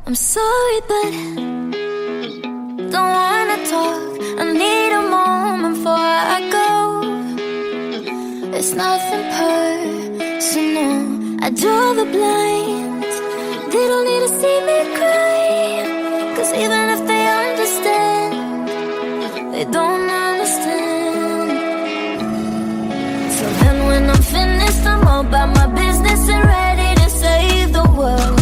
I'm sorry, but don't wanna talk. I need a moment before I go. It's nothing personal. I draw the blinds. They don't need to see me cry, 'cause even if they understand, they don't understand. So then when I'm finished, I'm all about my business and ready to save the world.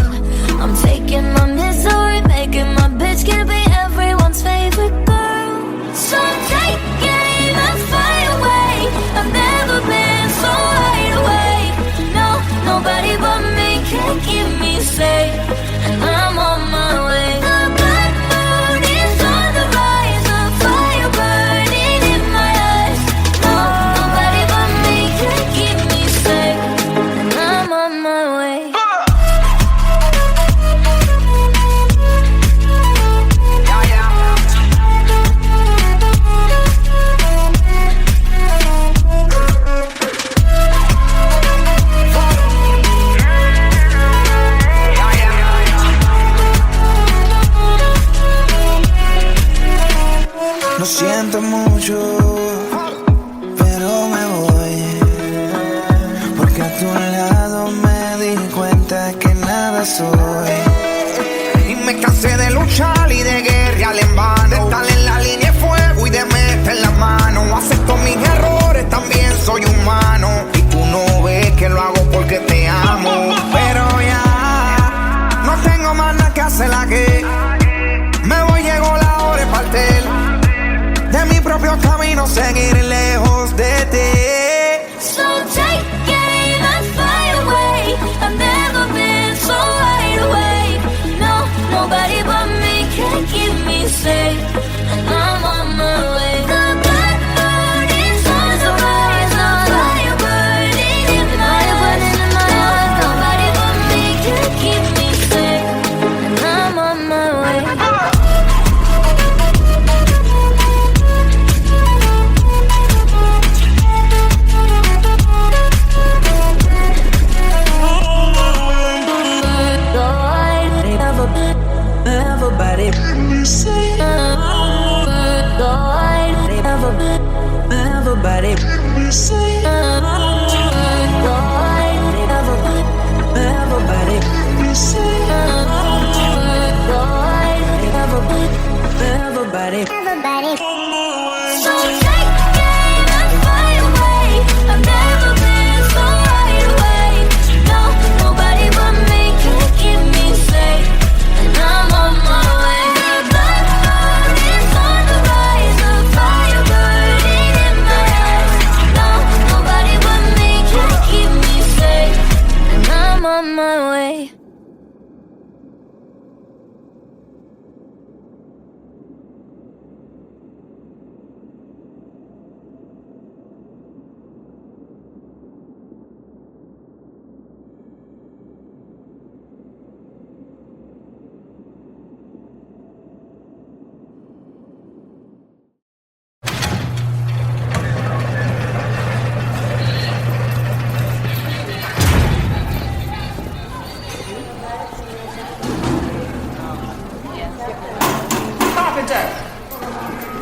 I'm taking my misery, making my bitch can be everyone's favorite girl. So take aim and fly away. I've never been so wide awake. No, nobody but me can keep me safe, and I'm on my way. The black moon is on the rise, a fire burning in my eyes. No, nobody but me can keep me safe, and I'm on my way. Lo siento mucho, pero me voy, porque a tu lado me di cuenta que nada soy. Y me cansé de luchar y de guerrear en vano, de estar en la línea de fuego y de meter la mano. Acepto mis errores, también soy humano, y tú no ves que lo hago porque te amo. Pero ya no tengo más nada que hacer aquí. Me voy, llegó la hora de partir de mi propio camino, seguir lejos de ti. So take aim and fly away. I've never been so wide awake. No, nobody but me can keep me safe, and I'm on my way. The black moon is on the rise, a fire burning in my eyes. Nobody but me can keep me safe, and I'm on my way. Everybody, So take aim and fly away. I've never been so wide awake. No, nobody but me can keep me safe, and I'm on my way. The black moon is on the rise, a fire burning in my eyes. No, nobody but me can keep me safe, and I'm on my way.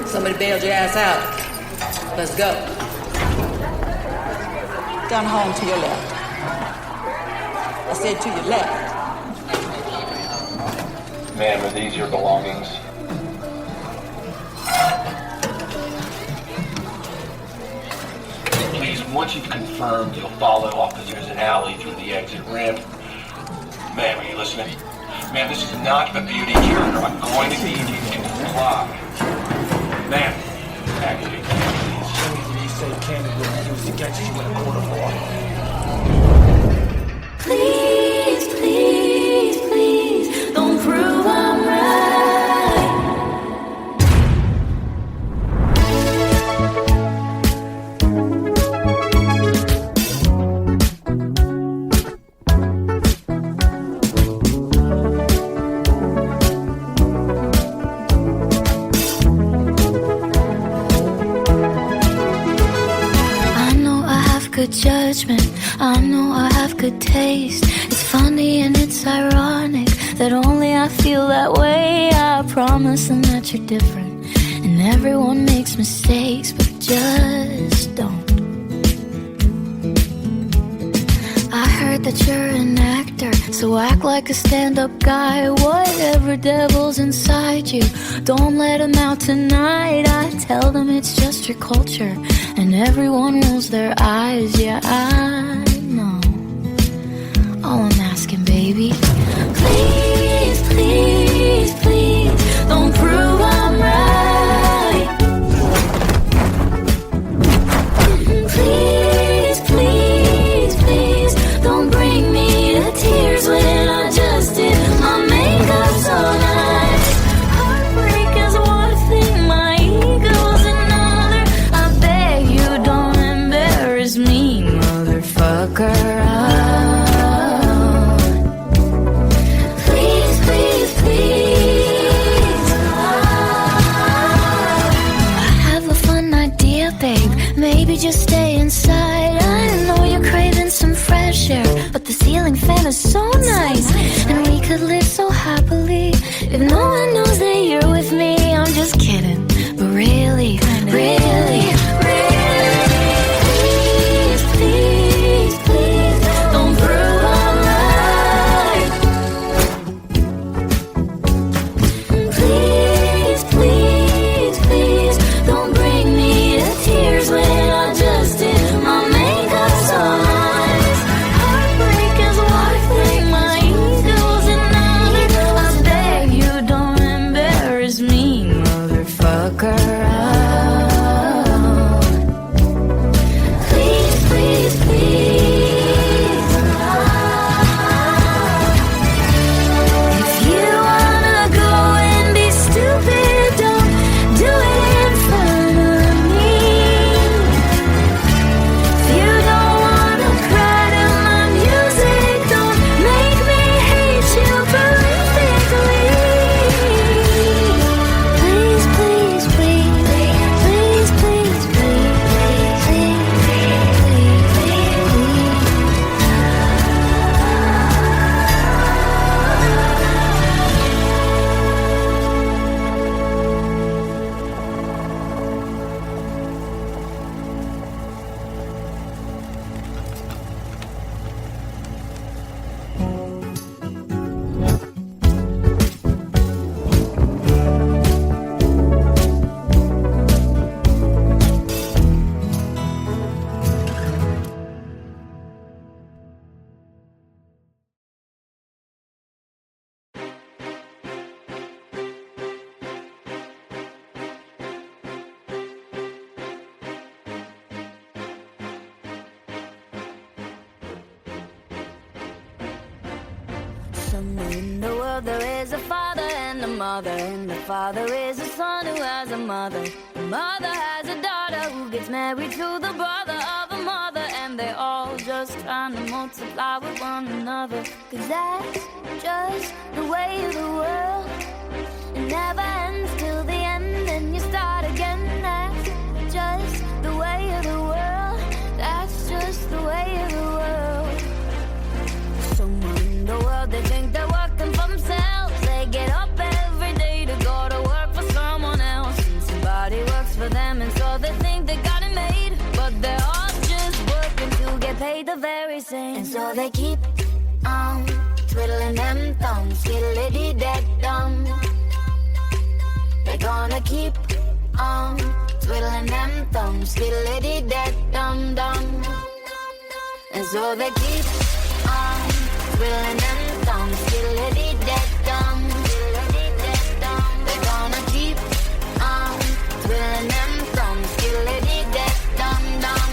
Somebody bailed your ass out. Let's go. Gun home to your left. I said to your left. Ma'am, are these your belongings? Please, once you've confirmed, you'll follow officers an alley through the exit ramp. Ma'am, are you listening? Ma'am, this is not a beauty cure. I'm going to need you to comply. Ma'am, actually, please. Say candidate used to get you in a quarter for. Please, please, please, don't prove I'm right. Good judgment, I know I have good taste. It's funny and it's ironic that only I feel that way. I promise them that you're different. And everyone makes mistakes, but just don't. I heard that you're an actor, so act like a stand-up guy. Whatever devil's inside you, don't let him out tonight. I tell them it's just your culture, and everyone rolls their eyes. Yeah, I know. All I'm asking, baby, please, please, please, don't prove I'm right. Please, please, please, don't bring me to tears when I just did my makeup so nice. Heartbreak is one thing, my ego's another. I beg you don't embarrass me, motherfucker. Please, please, please. I have a fun idea, babe. Maybe just stay inside. I know you're craving some fresh air, but the ceiling fan is so nice, and we could live so happily if no one knows that you're with me. I'm just kidding, but really, really, please, please, please, don't prove I'm right. Please, please, please, don't bring me to tears when I just did my makeup so nice. Heartbreak is one thing, my ego's another. I beg you don't embarrass me, motherfucker. Please, please, please. If you wanna go and be stupid, don't do it in front of me. If you don't wanna cry to my music, don't make me hate you perfectly. Please, please, please, please, please, please, please, somewhere in the world there is a father and a mother, and the father is a son who has a mother. The mother has a daughter who gets married to the brother of a mother, and they're all just trying to multiply with one another. 'Cause that's just the way of the world. It never ends till the end, and you start again. That's just the way of the world. That's just the way of the world. Somewhere in the world they think they're working for themselves. They get up every day to go to work for someone else, and somebody works for them, and so they think they got it made. But they're all just working to get paid the very same, and so they keep on twiddling them thumbs, skiddly-dee-dead-dum. They're gonna keep on twiddling them thumbs, skiddly-dee-dead-dum-dum. And so they keep on twiddling them thumbs, skiddly-dee-dead-dum. They're gonna keep on twiddling them thumbs, skiddly-dee-dead-dum-dum.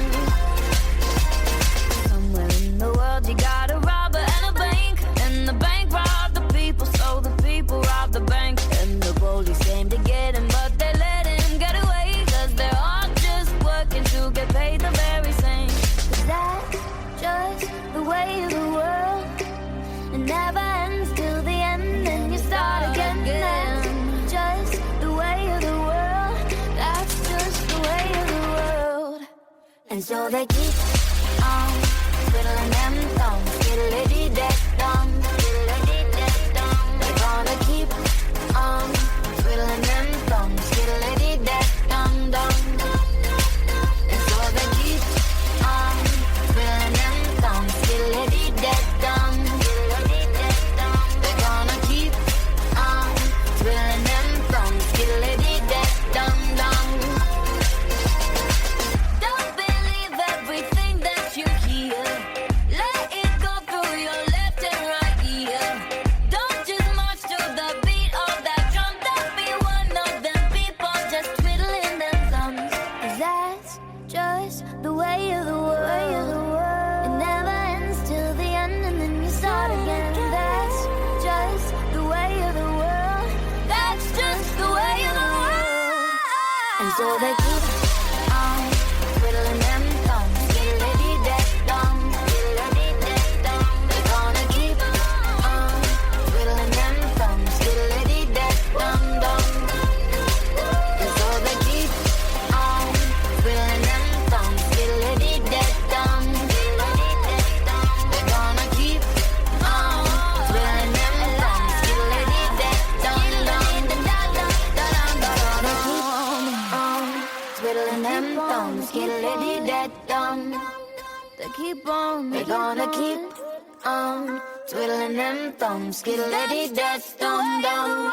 Somewhere in the world you got a robber and a bank, and the bank robbed the people, so the people robbed the bank. And the police came to get him, but they let him get away, 'cause they're all just working to get paid the very same. 'Cause that's just the way of the world. It never ends till the end, and you start again. That's just the way of the world. That's just the way of the world. And so they keep on twiddling them thumbs, skiddly-dee-dead-dum, skiddly-dee-dead-dum. They're gonna keep So they keep on twiddling them thumbs, skiddly-dee-dee-dum, skiddly-dee-dee-dum. They're gonna keep on twiddling them thumbs, skiddly-dee-dee-dum-dum. And so they keep on twiddling them thumbs, skiddly-dee-dee-dum, skiddly-dee-dee-dum. They're gonna keep on twiddling them thumbs, skiddly-dee-dee-dum-dum. Twiddling them thumbs, skiddly-dee-dee-dum. They keep on, they're gonna keep on twiddling them thumbs, skiddly-dee-dee-dum-dum.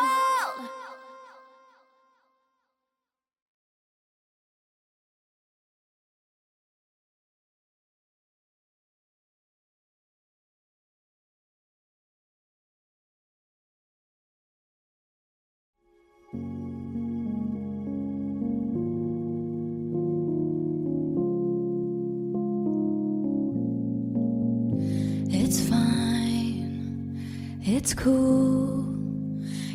It's fine, it's cool.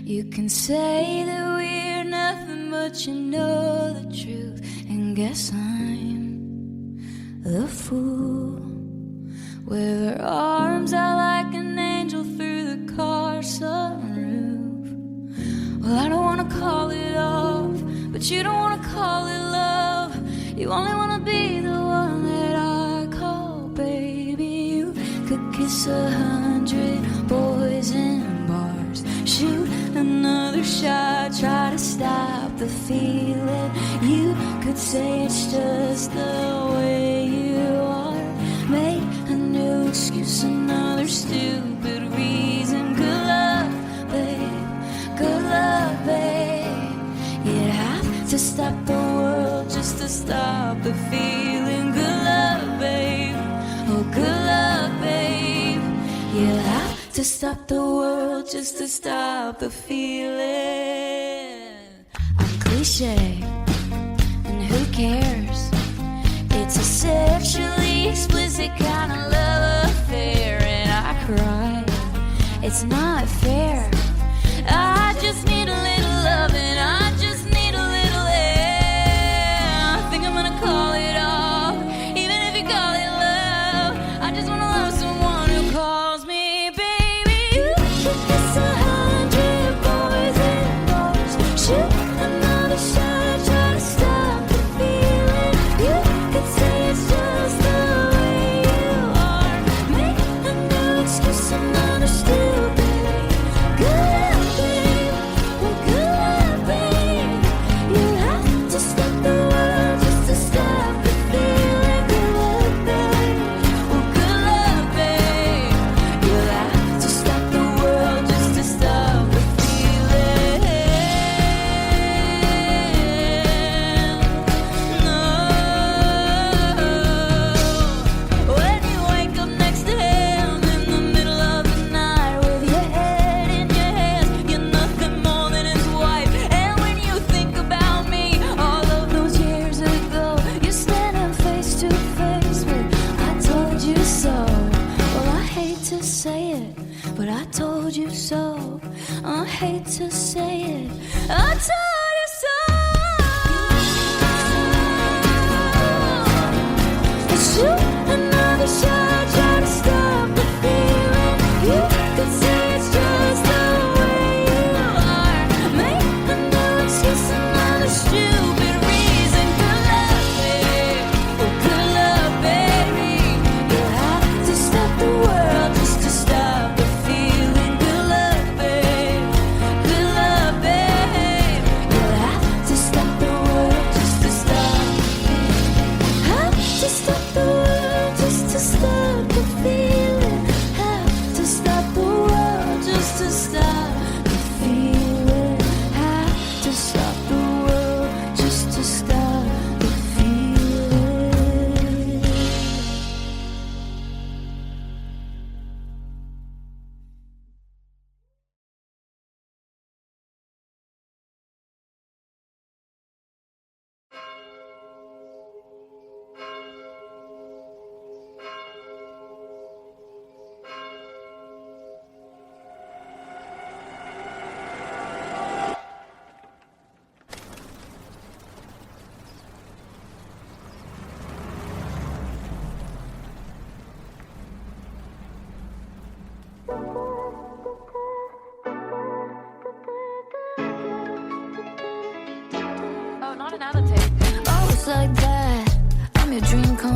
You can say that we're nothing, but you know the truth. And guess I'm the fool. With her arms out like an angel through the car sunroof. Well, I don't wanna call it off, but you don't wanna call it love. You only wanna be the one that I call baby. You could kiss 100 boys in bars, shoot another shot, try to stop the feeling. You could say it's just the way you are, make a new excuse, another stupid reason. Good luck, babe, good luck, babe. You'd have to stop the world just to stop the feeling. Good luck, babe, oh good luck, babe. You'd have to stop the world just to stop the feeling. I'm cliche, and who cares? It's a sexually explicit kind of love affair, and I cry, it's not fair. I just need a little love, and I just need a little air. I think I'm gonna call it off, even if you call it love. I just wanna love someone who calls me baby. You could kiss 100 boys in bars, shoot another shot, try to stop the feeling. You could say it's just the way you are, make a new excuse, another stupid. Good luck, babe, well good luck, babe. You have to stop the world just to stop the feeling. Good luck, babe, well good luck, babe. You have to stop the world just to stop the feeling. No. When you wake up next to him in the middle of the night with your head in your hands, you're nothing more than his wife. And when you think about me, all of those years ago, you're standing face to face with I told you so. Well, I hate to say it, but I told you so. I hate to say it, I told you so. Shoot another shot, try to stop the feeling. You could say it's just the way you are, make a new excuse, another stupid reason. Good luck, babe, well good luck, baby. You'll have to stop the world just to stop the feeling. Good luck, babe, good luck, babe. You'll have to stop the world just to stop the feeling. Have to stop the world just to stop the feeling. Have to stop the world.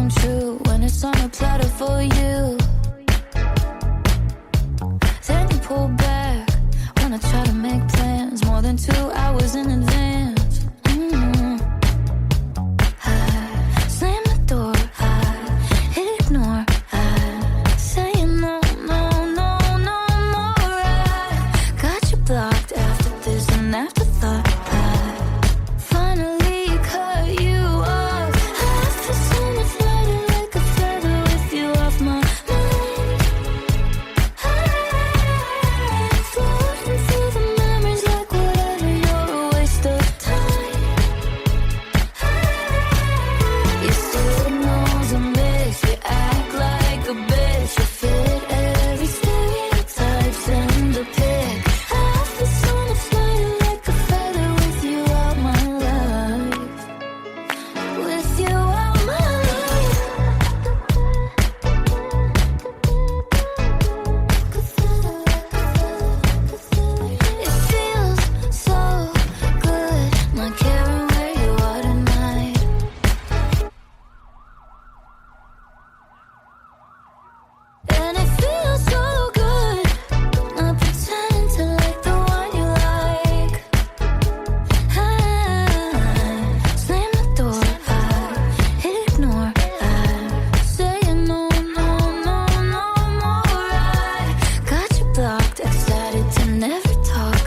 come true when it's on a platter for you. Then you pull back when I try to make plans more than 2 hours in advance. I slam the door, I ignore, I say no, no, no, no more. I got you blocked after this and afterthought. I finally cut you off. I feel so much lighter like a feather with you off my mind. Floating through the memories like whatever, you're a waste of time. You still knows a miss, you act like a bitch, you fit every stereotype, send a pic. I feel so much lighter like a feather with you out my life. With you out my life. It feels so good not caring where you are tonight. And it feels so good not pretending to like the one you like. I slam the door, I ignore, I say no, no, no, no more. I got you blocked, excited to never talk.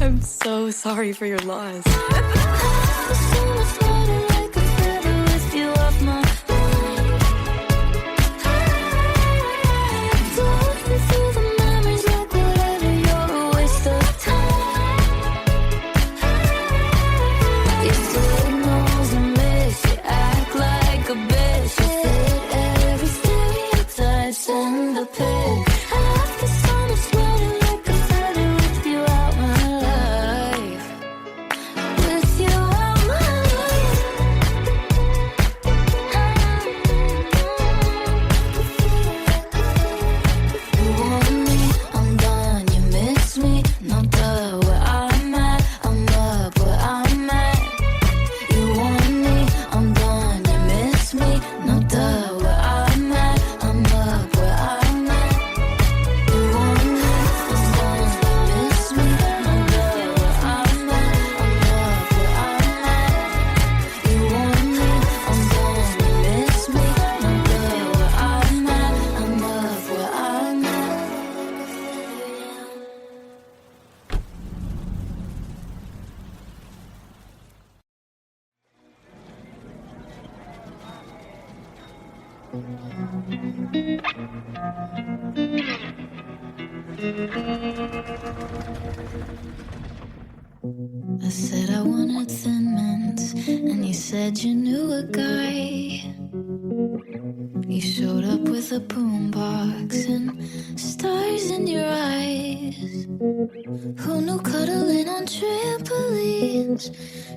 I'm so sorry for your loss. I feel so much lighter like a feather with you off my mind. Floating through the memories like whatever, you're a waste of time. You still knows a miss, you act like a bitch, you fit every stereotype, send a pic. I feel so much lighter like a feather with you out my life. With you out my life. You want me, I'm done, you miss me, no duh, where I'm at, I'm up where I'm at. You want me, I'm done, you miss me, no duh, where I'm at, I'm up where I'm at. You want me, I'm done, you miss me, no duh, where I'm at, I'm up where I'm at. You want me, I'm done, you miss me, no duh, where I'm at, I'm up where I'm at. I said I wanted Thin Mints, and you said you knew a guy. You showed up with a boombox and stars in your eyes. Who knew cuddling on trampolines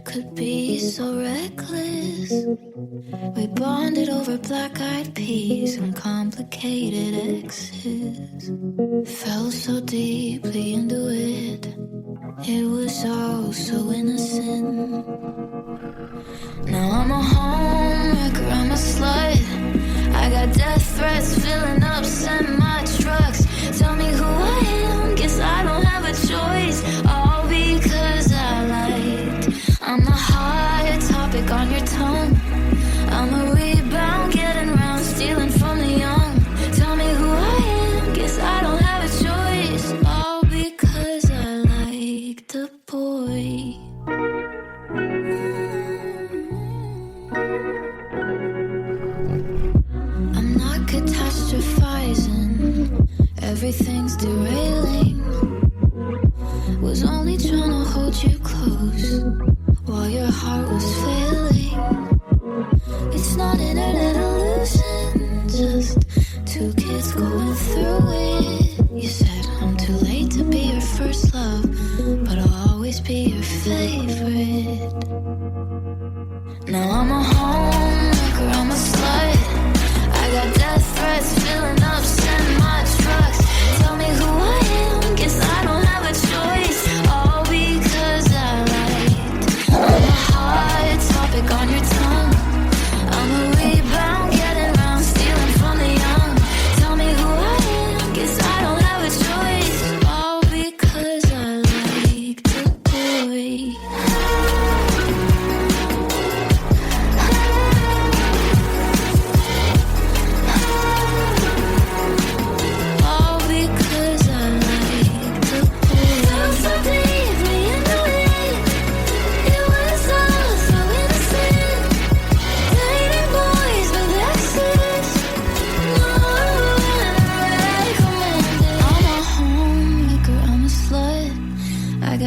could be so reckless? We bonded over black-eyed peas and complicated exes. Fell so deeply into it. It was all so innocent. Now I'm a homewrecker, I'm a slut. I got death threats filling up semi-trucks. Tell me who I am, guess I don't have a choice. All because I liked. I'm a hot topic on your tongue. I'm a rebound, getting round, stealing from the young. Tell me who I am, guess I don't have a choice. All because I liked a boy. I'm not catastrophizing, everything's derailing. Was only trying to hold you close while your heart was failing. It's not internet illusion, just two kids going through it. You said I'm too late to be your first love, but I'll always be your favorite. Now I'm a homewrecker, I'm a slut. I got death threats filling up semi-trucks. Tell me who I am, guess I don't have a choice. All because I liked. I'm a hot topic on your tongue. I'm a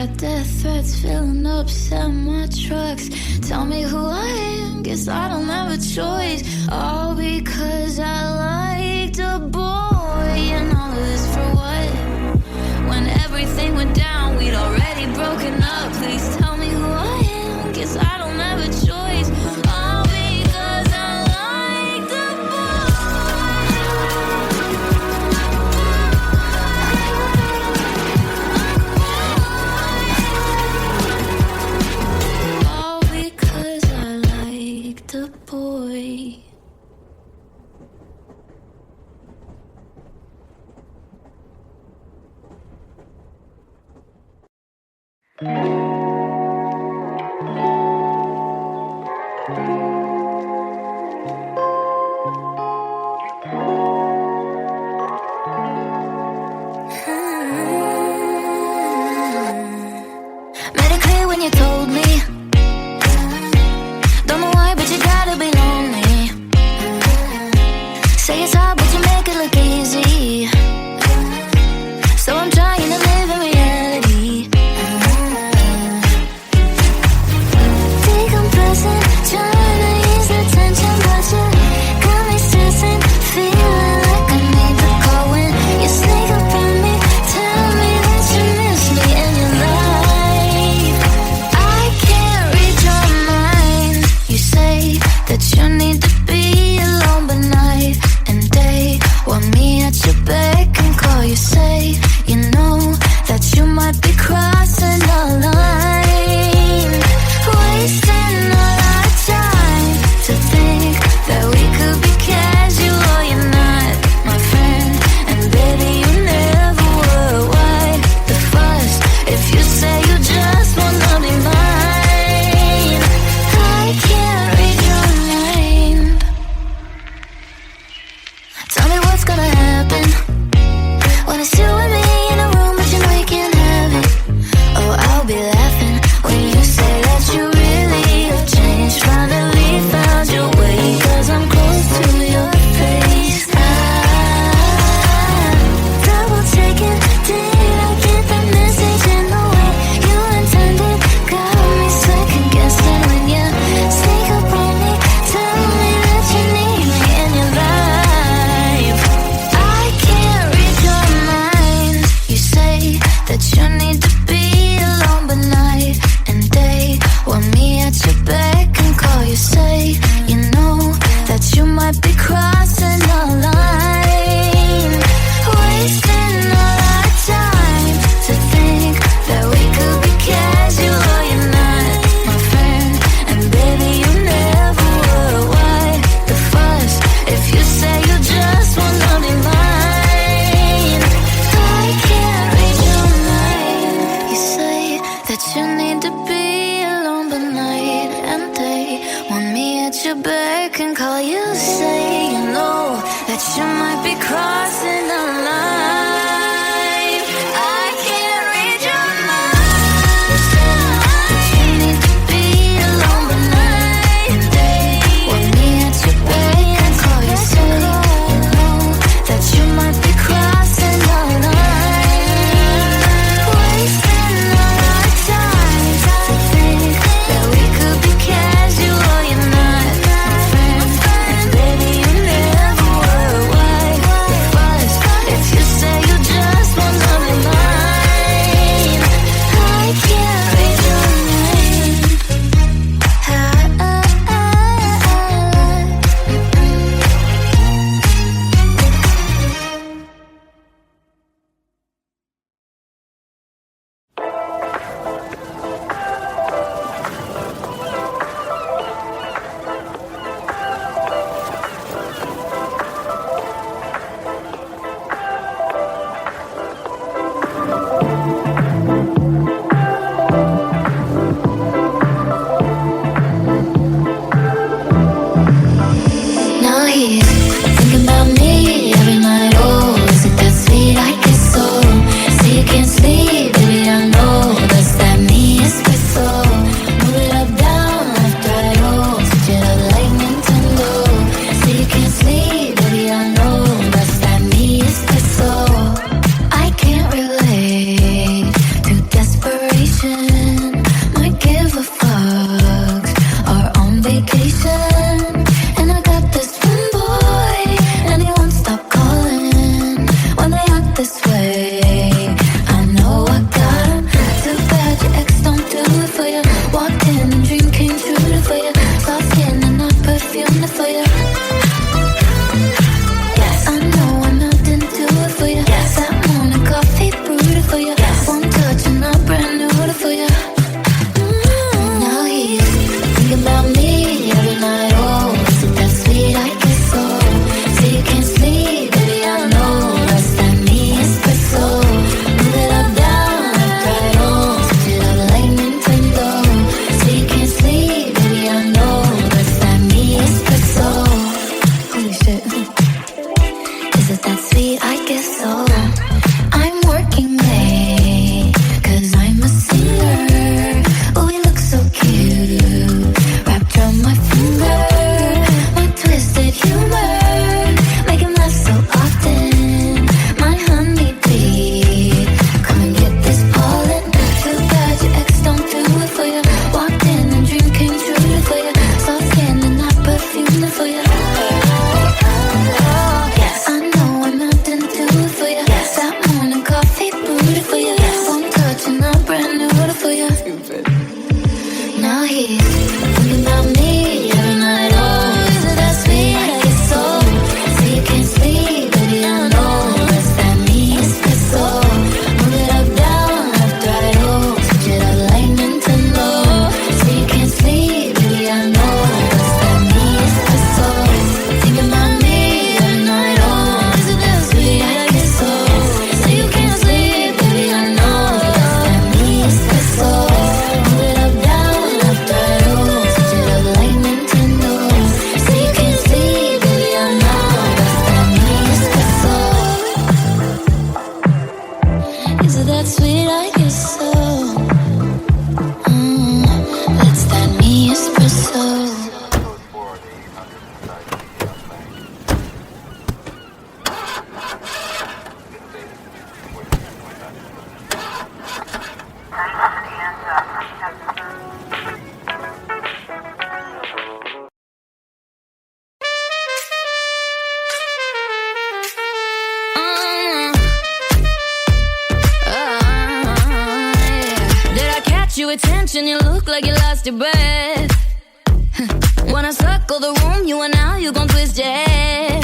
got death threats filling up semi trucks. Tell me who I am, guess I don't have a choice. All because I liked a boy. And all of this for what? When everything went down, we'd already broken up. Please tell me who I am, guess I don't have a choice. All because I liked a boy. All because I liked a boy. Made it clear when you told me. Don't know why, but you gotta be lonely. Say it's hard, but you make it look easy. So I'm trying to live in reality. Is it that sweet? I guess so. That's that me espresso. Your attention, you look like you lost your breath. When I circle the room, you and now you gon' twist your head.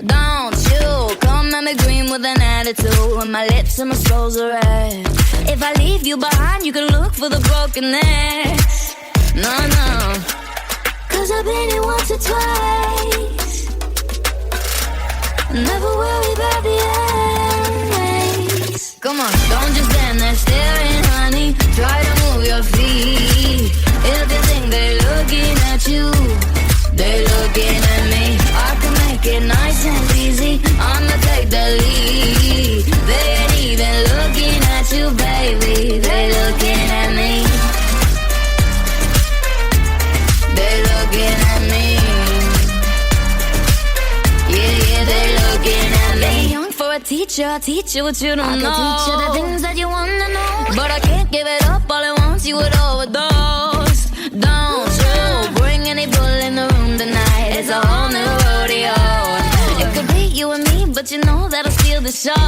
Don't you come at me green with an attitude, with my lips and my soul's are red. If I leave you behind, you can look for the broken necks. No, no, cause I've been here once or twice. Never worry about the endings. Come on, don't just stand there staring, honey. Try to move your feet. If you think they're looking at you, they're looking at me. I can make it nice and easy. I'ma take the lead. They ain't even looking at you, baby. They're looking at me. They're looking at me. Yeah, yeah, they're looking at me. Young for a teacher, I'll teach you what you don't know. I can teach you the things that you wanna know, but I can't give it up all at once. You would overdose. Don't you bring any bull in the room tonight. It's a whole new rodeo. It could be you and me, but you know that'll steal the show. Oh,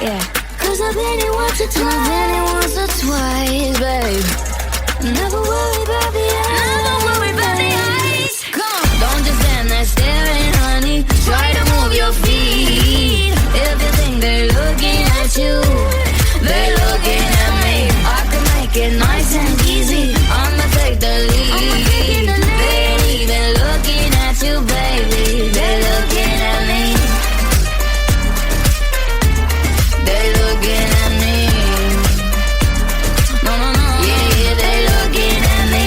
yeah. Cause I've been here once or twice, babe. Never worry about the eyes. Never worry about the eyes. Come on, don't just stand there staring, honey. Try to move your feet. If you think they're looking at you, they're looking at me. I can make it nice and easy. I'ma take the lead. They ain't even looking at you, baby. They're looking at me. They're looking at me. No, no, no. Yeah, yeah, they're looking at me.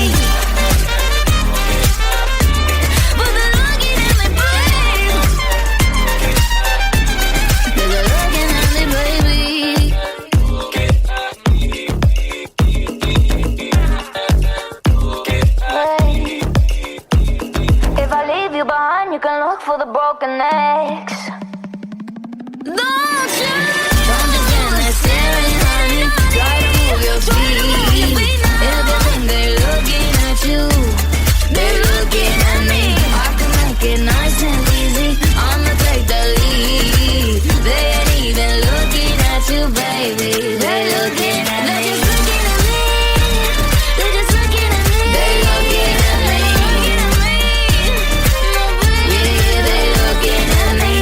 But they're looking at me, baby. They're looking at me, baby. If I leave you behind, you can look for the broken necks. Don't you? Don't just stand there staring, honey. Try to move your feet. If you think they're looking at you, they're looking at me. I can make it nice and easy. I'ma take the lead. They ain't even looking at you, baby. They're looking at me. They're just looking at me. They're just looking at me. They're looking at me. Yeah, they're looking at me.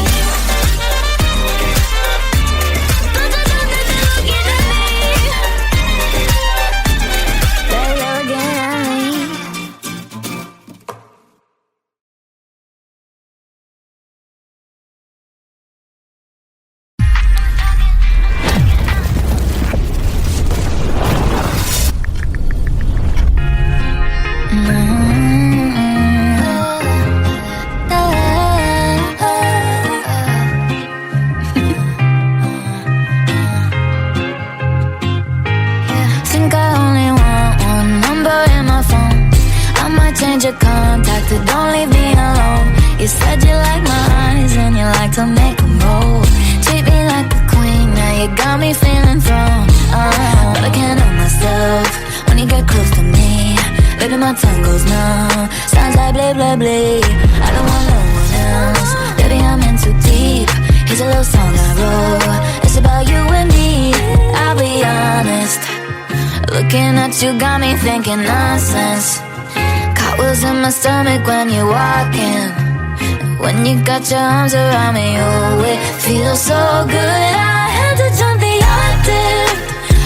They're looking at me. Think I only want one number in my phone. I might change your contact, but don't leave me alone. You said you like my eyes and you like to make them roll. Treat me like a queen, now you got me feeling thrown. But I can't help myself when you get close to me. Baby, my tongue goes numb. Sounds like blah, blah, blah. I don't want no one else. Baby, I'm in too deep. Here's a little song I wrote. It's about you and me. I'll be honest. Looking at you got me thinking nonsense. Cartwheels in my stomach when you're walking. When you got your arms around me, oh, it feels so good. I had to jump the octave.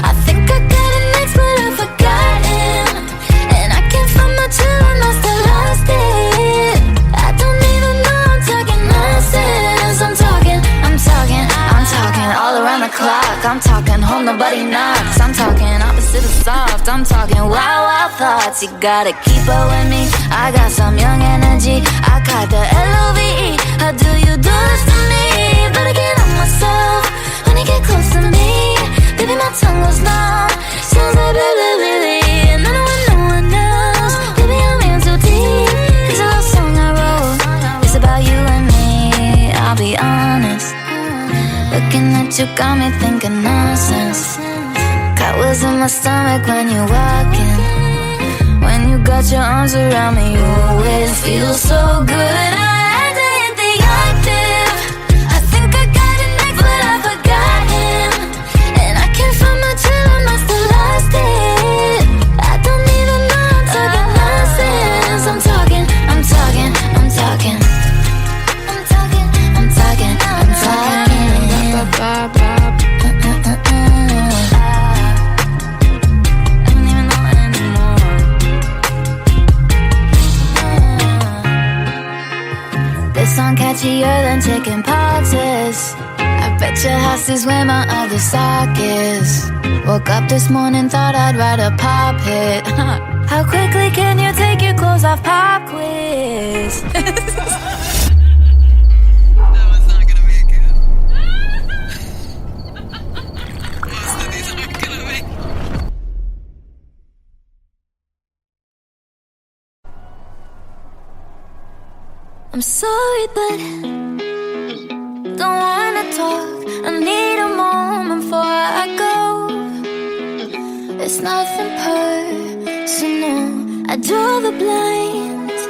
I think I got it next, but I've forgotten. And I can't find my chill and I still lost it. I don't even know I'm talking nonsense. I'm talking all around the clock. I'm talking home, nobody knocks. I'm talking opposite of soft. I'm talking wild, wild thoughts. You gotta keep up with me. I got some young energy. I got the LOVE. How do you do this to me? But I can't help myself when you get Looking at you got me thinking nonsense. Got wheels in my stomach when you're walking. When you got your arms around me, you always feel so good. I had to hit the octave. I think I got it next, but I forgot him. And I can't find my chill, I must have lost it. I don't even know I'm talking nonsense. I'm talking. This song catchier than chicken poxes. I bet your house is where my other sock is. Woke up this morning, thought I'd write a pop hit. How quickly can you take your clothes off? Pop quiz. I'm sorry, but don't wanna talk. I need a moment before I go. It's nothing personal. I draw the blinds.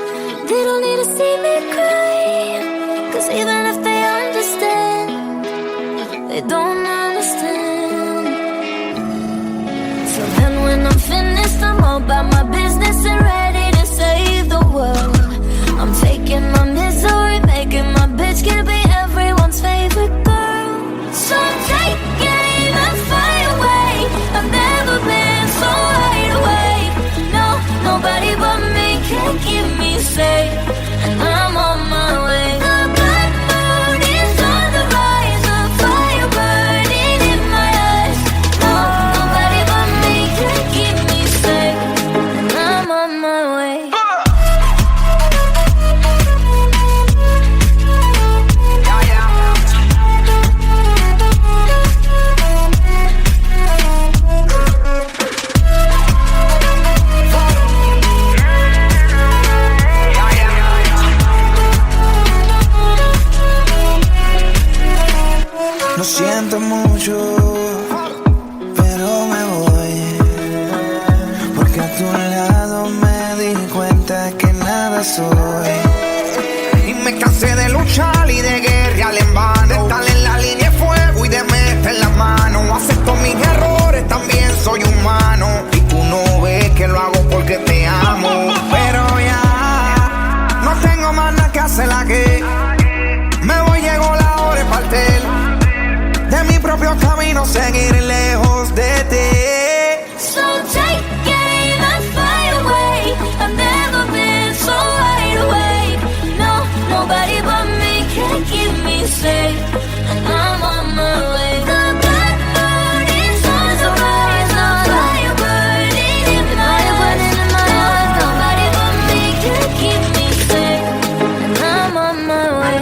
They don't need to see me cry. 'Cause even if they understand, they don't understand. So then when I'm finished, I'm all about my business and ready to save the world. I'm taking my misery, making my bitch can be everyone's favorite girl. So take aim and fly away. I've never been so wide awake. No, nobody but me can keep me safe. And I'm on my way. The black moon is on the rise, a fire burning in my eyes. No, nobody but me can keep me safe. And I'm on my way. Lo siento mucho, pero me voy. Porque a tu lado me di cuenta que nada soy. Y me cansé de luchar y de guerrear en vano. De estar en la línea de fuego y de meter la mano. Acepto mis errores, también soy humano. Y tú no ves que lo hago porque te amo. Pero ya, no tengo más nada que hacer aquí. Me voy, llegó la hora de partir. De mi propio camino, seguir lejos de ti. So take aim and fly away. I've never been so wide awake. No, nobody but me can keep me safe. And I'm on my way. The black moon is on the rise, a fire burning in my eyes. Nobody but me can keep me safe. And I'm on my way.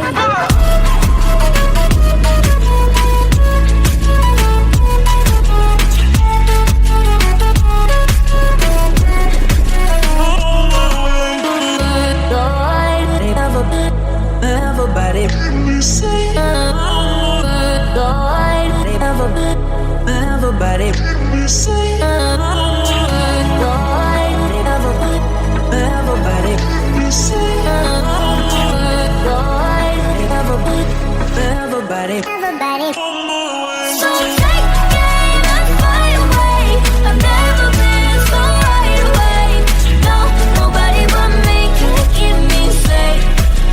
So take aim and fly away. I've never been so wide awake. No, nobody but me can keep me safe.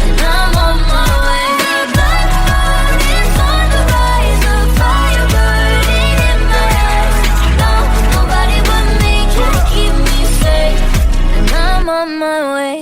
And I'm on my way. The black moon is on the rise, a fire burning in my eyes. No, nobody but me can keep me safe. And I'm on my way.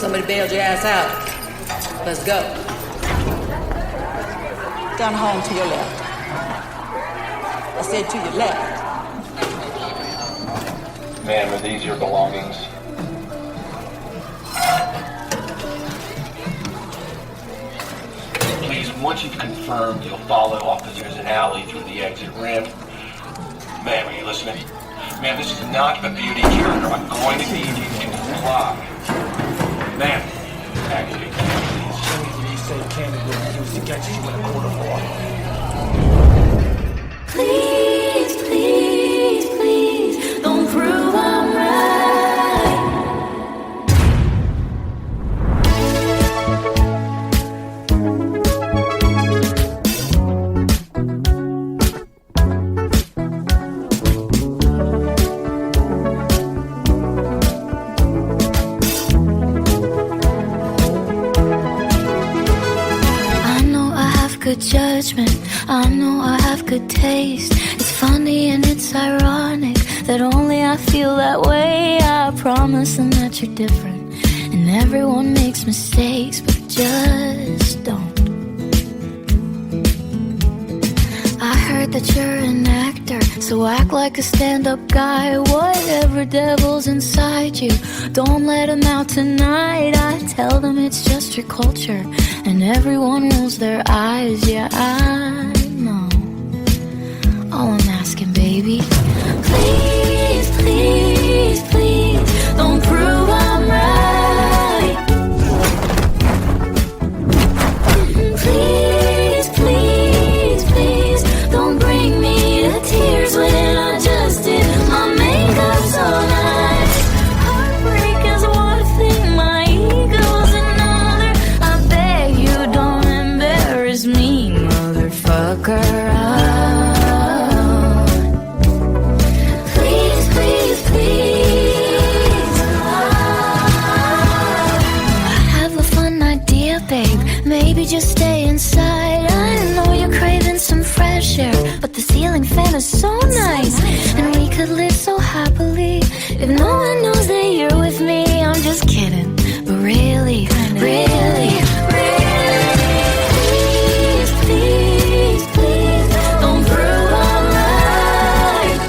Somebody bailed your ass out. Let's go. Down home to your left. I said to your left. Ma'am, are these your belongings? Please, once you've confirmed, you'll follow officers and alley through the exit ramp. Ma'am, are you listening? Ma'am, this is not a beauty cure. I'm going to need you to comply. Ma'am, actually, please. You say Canada used to catch you in a quarter for. Please, please, please, don't prove I'm right. I know I have good judgment, I know I have good taste. It's funny and it's ironic that only I feel that way. I promise them that you're different, and everyone makes mistakes, but just don't. I heard that you're an actor, so act like a stand-up guy. Whatever devil's inside you, don't let him out tonight. I tell them it's just your culture, and everyone rolls their eyes. Yeah, I know. All I'm asking, baby, please, please, please, don't prove I'm right. Please, please, please, don't bring me to tears when I just did my makeup so nice. Heartbreak is one thing, my ego's another. I beg you don't embarrass me, motherfucker. Please, please, please. I have a fun idea, babe. Maybe just stay inside. I know you're craving some fresh air, but the ceiling fan is so nice, and we could live so happily if no one knows that you're with me. I'm just kidding, but really, really, really, please, please, please, don't prove I'm right.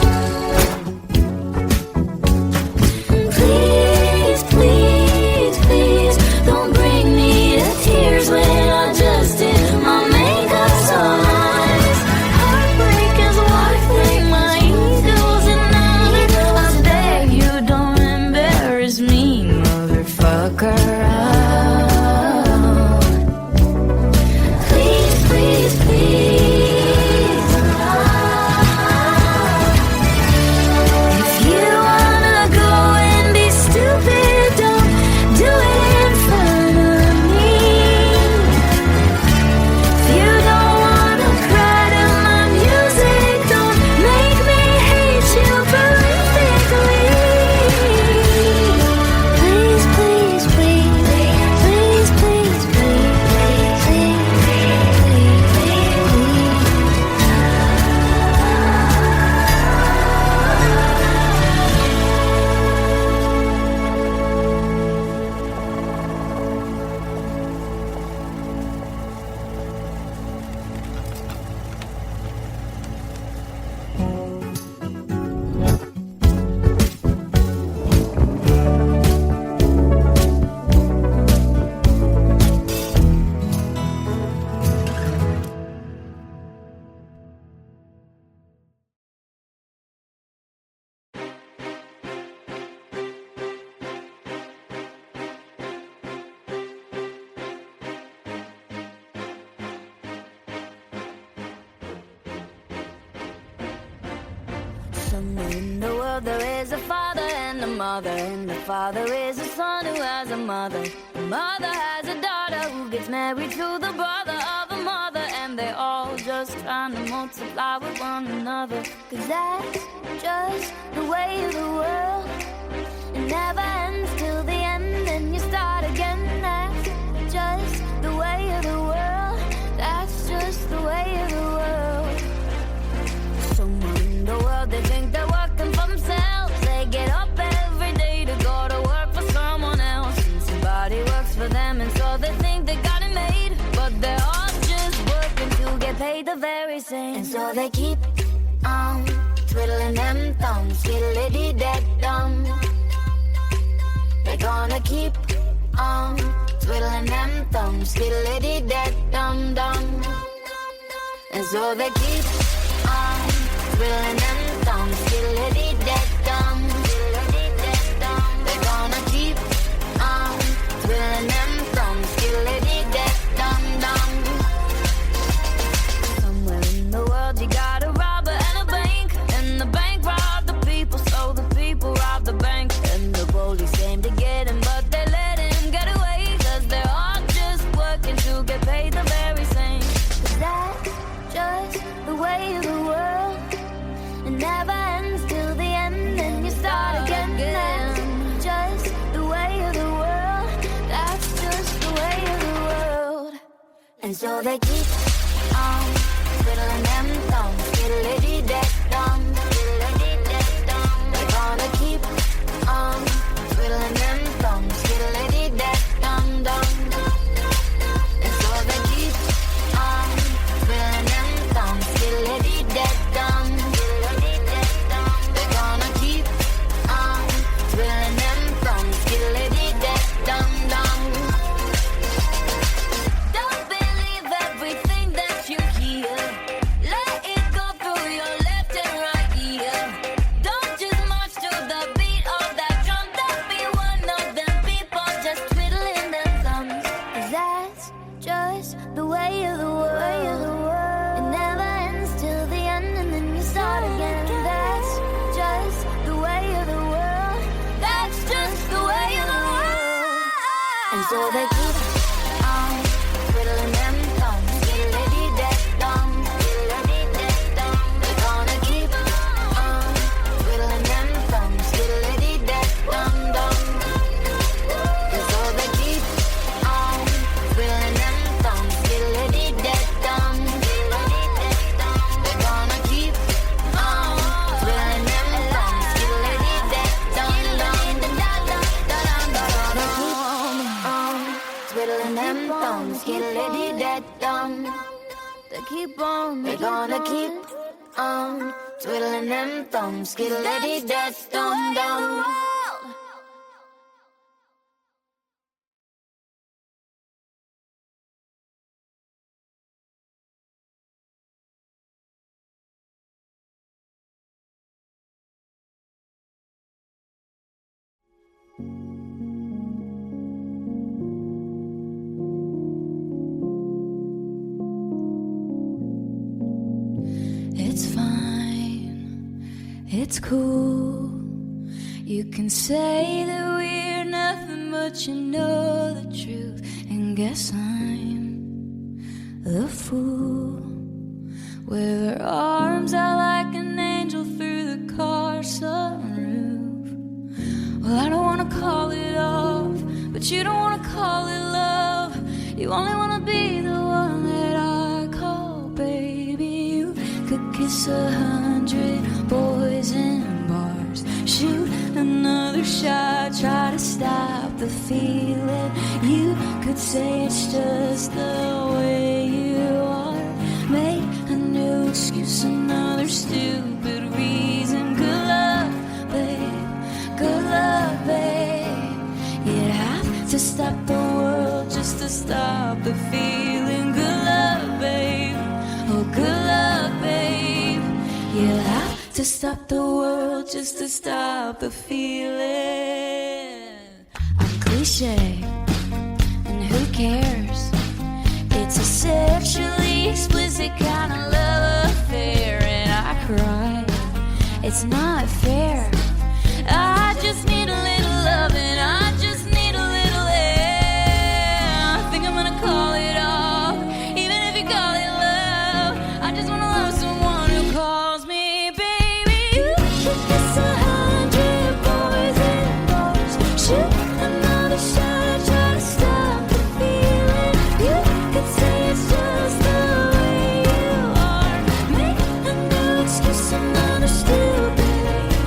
Please, please, please, don't bring me to tears when I just did my makeup so nice. Heartbreak is one thing, my ego's another. I beg you don't embarrass me, motherfucker. Please, please, please. If you wanna go and be stupid, don't do it in front of me. If you don't wanna cry to my music, don't make me hate you perfectly. Please, please, please, please, please, please, please, Somewhere in the world there is a father and a mother, and the father is a son who has a mother. The mother has a daughter who gets married to the brother of a mother, and they all just trying to multiply with one another. 'Cause that's just the way of the world. It never ends till the end, and you start again. That's just the way of the world. That's just the way of the world. Somewhere in the world they think they're working for themselves. They get up every day to go to work for someone else, and somebody just for them, and so they think they got it made. But they're all just working to get paid the very same. And so they keep on twiddling them thumbs, skiddly-dee-dee-dum. They're gonna keep on twiddling them thumbs, skiddly-dee-dee-dum-dum. And so they keep on twiddling them thumbs, skiddly-dee-dee-dum. They're gonna keep on twiddling them thumbs, skiddly-dee-dee-dum-dum. Somewhere in the world you got a robber and a bank, and the bank robbed the people, so the people robbed the bank. And the police came to get him, but they let him get away, 'cause they're all just working to get paid the very same. 'Cause that's just the way of the world. It never ends till the end, and you start again. That's just the way of the world. That's just the way of the world. And so they keep on twiddling them thumbs, skiddly-dee-dee-dum. They're gonna keep on twiddling them thumbs, skiddly-dee-dee-dum-dum. And so they keep on twiddling them thumbs, skiddly-dee-dee-dum. They're gonna keep on twiddling them thumbs, skiddly-dee-dee-dum-dum. Don't believe everything that you hear. Let it go through your left and right ear. Don't just march to the beat of that drum. Don't be one of them people just twiddling them thumbs. 'Cause that's just the way of the world. It never ends till the end, and then you start again. That's just the way of the world. That's just the way of the world. And so they keep on twiddling them thumbs, skiddly-dee-dee-dum. They're gonna keep on twiddling them thumbs, skiddly-dee-dee-dum-dum. And so they keep on twiddling them thumbs, skiddly-dee-dee-dum. They're gonna keep on twiddling them thumbs, skiddly-dee-dee-dum-dum. Twiddling them thumbs, skiddly-dee-dee-dum. They keep on, they're gonna keep on twiddling them thumbs, skiddly-dee-dee-dum-dum. It's fine, it's cool. You can say that we're nothing, but you know the truth. And guess I'm the fool. With her arms out like an angel through the car sunroof. Well, I don't wanna call it off, but you don't wanna call it love. You only wanna be the one that I call baby. You could kiss 100 boys in bars, shoot another shot, try to stop the feeling. You could say it's just the way you are, make a new excuse, another stupid reason. Good luck, babe, good luck, babe. You'd have to stop the world just to stop the feeling. Good luck, babe, oh good luck, babe. You'll have to stop the world just to stop the feeling. I'm cliche, and who cares? It's a sexually explicit kind of love affair, and I cry. It's not fair. I just need a little loving. I just need a little air. I think I'm gonna call it off, even if you call it love. I just wanna love someone who calls me baby. You could kiss 100 boys in bars, shoot another shot, try to stop the feeling. You could say it's just the way you are, make a new excuse, another stupid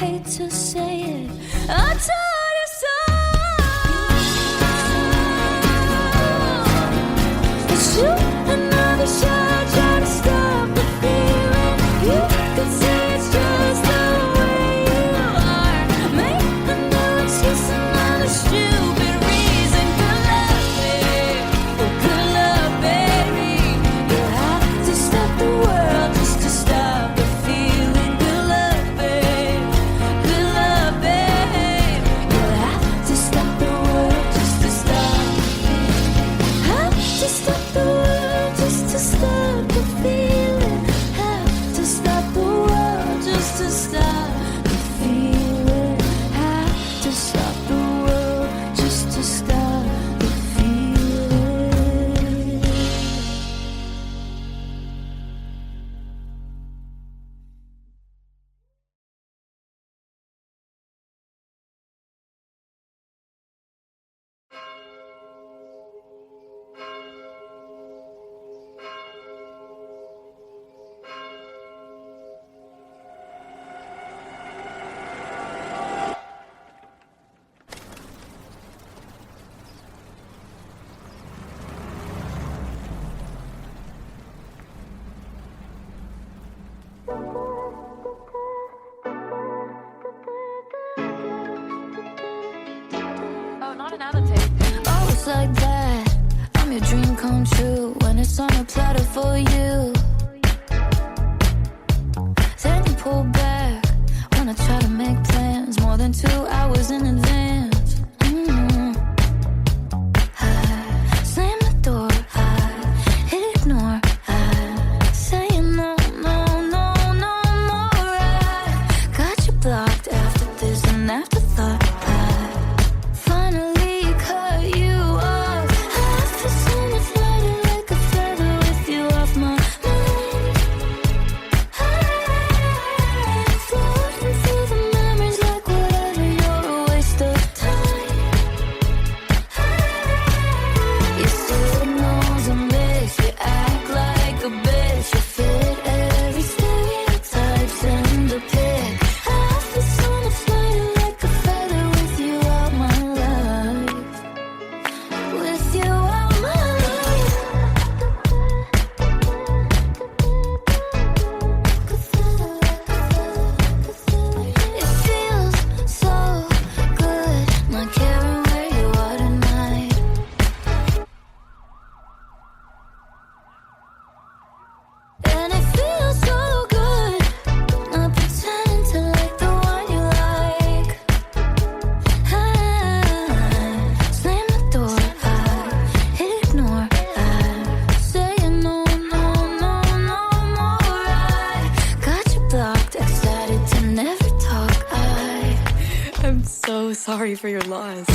hate to say it, I told you so. But shoot another shot, try to stop the feeling. You could say it's just the way you are. Make another excuse, another stupid reason. Good luck, baby. Good luck, baby. You have to stop the world just to stop the feeling. Good luck, babe. Good luck, babe. You have to stop the world just to stop the feeling. Have to stop the world just to stop the feeling. Have to stop the world just to stop the feeling. Have to stop the world just to stop the feeling. Oh, not another tape. Oh, it's like that. I'm your dream come true when it's on a platter for you. Then you pull back when I try to make plans more than 2 hours in advance. I slam the door, I ignore, I say no, no, no, no more. I got you blocked after this and afterthought. I finally cut you off. I feel so much lighter like a feather with you off my mind. I'm floating through the memories like whatever, you're a waste of time. You signals and miss, you act like a bitch, you fit every stereotype, send a pic. I feel so much lighter like a feather with you out my life. With you out my life. It feels so good not caring where you are tonight. And it feels so good not pretending to like the one you like. I slam the door, I ignore, I say no, no, no, no more. I got you blocked, excited to never talk. I'm so sorry for your loss. I